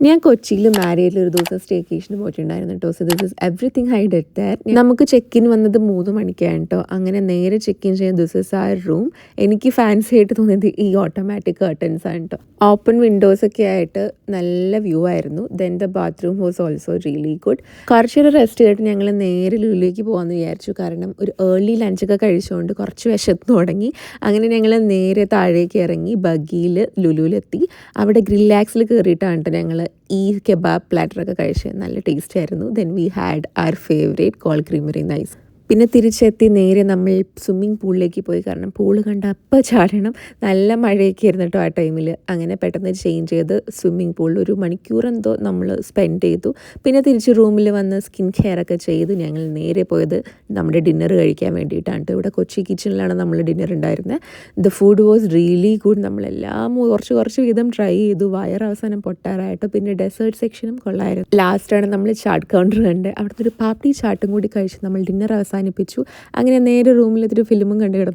ഞാൻ കൊച്ചിയിൽ മാരിയയിൽ ഒരു ദിവസം സ്റ്റേക്കേഷന് പോയിട്ടുണ്ടായിരുന്നു കേട്ടോ. So this is everything I did there. നമുക്ക് ചെക്ക് ഇൻ വന്നത് 3 മണിക്കാണ് കേട്ടോ. അങ്ങനെ നേരെ ചെക്ക് ഇൻ ചെയ്യാൻ ദിസ് ഇസ് ആർ റൂം. എനിക്ക് ഫാൻസി ആയിട്ട് തോന്നിയത് ഈ ഓട്ടോമാറ്റിക് കർട്ടൻസ് ആണ് കേട്ടോ. ഓപ്പൺ വിൻഡോസ് ഒക്കെ ആയിട്ട് നല്ല വ്യൂ ആയിരുന്നു. Then the bathroom was also really good. കുറച്ചൊരു റെസ്റ്റ് ചെയ്തിട്ട് ഞങ്ങൾ നേരെ ലുലുവിലേക്ക് പോകാമെന്ന് വിചാരിച്ചു. കാരണം ഒരു ഏർലി ലഞ്ചൊക്കെ കഴിച്ചുകൊണ്ട് കുറച്ച് വിശന്ന് തുടങ്ങി. അങ്ങനെ ഞങ്ങൾ നേരെ താഴേക്ക് ഇറങ്ങി ബഗ്ഗിയിൽ ലുലുവിലെത്തി. അവിടെ ഗ്രില്ലാക്സിൽ കയറിയിട്ടാണ് കേട്ടോ ഞങ്ങൾ ഈ കെബാബ് പ്ലാറ്ററൊക്കെ കഴിച്ച്. നല്ല ടേസ്റ്റ് ആയിരുന്നു. Then we had our favourite cold creamery nice. പിന്നെ തിരിച്ചെത്തി നേരെ നമ്മൾ സ്വിമ്മിങ് പൂളിലേക്ക് പോയി. കാരണം പൂള് കണ്ട അപ്പം ചാടണം. നല്ല മഴയൊക്കെ ആയിരുന്നു കേട്ടോ ആ ടൈമിൽ. അങ്ങനെ പെട്ടെന്ന് ചേഞ്ച് ചെയ്ത് സ്വിമ്മിങ് പൂളിൽ 1 മണിക്കൂർ എന്തോ നമ്മൾ സ്പെൻഡ് ചെയ്തു. പിന്നെ തിരിച്ച് റൂമിൽ വന്ന് സ്കിൻ കെയർ ഒക്കെ ചെയ്ത് ഞങ്ങൾ നേരെ പോയത് നമ്മുടെ ഡിന്നർ കഴിക്കാൻ വേണ്ടിയിട്ടാണ്. ഇവിടെ കൊച്ചി കിച്ചണിലാണ് നമ്മൾ ഡിന്നർ ഉണ്ടായിരുന്നത്. The food was really good. നമ്മളെല്ലാം കുറച്ച് വീതം ട്രൈ ചെയ്തു. അവസാനം പൊട്ടാറായിട്ട്. പിന്നെ ഡെസേർട്ട് സെക്ഷനും കൊള്ളായിരുന്നു. ലാസ്റ്റാണ് നമ്മൾ ചാട്ട് കൗണ്ടർ കണ്ട് അവിടുത്തെ ഒരു പാപ്പി ചാട്ടും കൂടി കഴിച്ച് നമ്മൾ ഡിന്നർ അവസാനിപ്പിച്ചു. അങ്ങനെ നേരെ റൂമിലെത്തിയൊരു ഫിലിമും കണ്ടു കിടന്നു.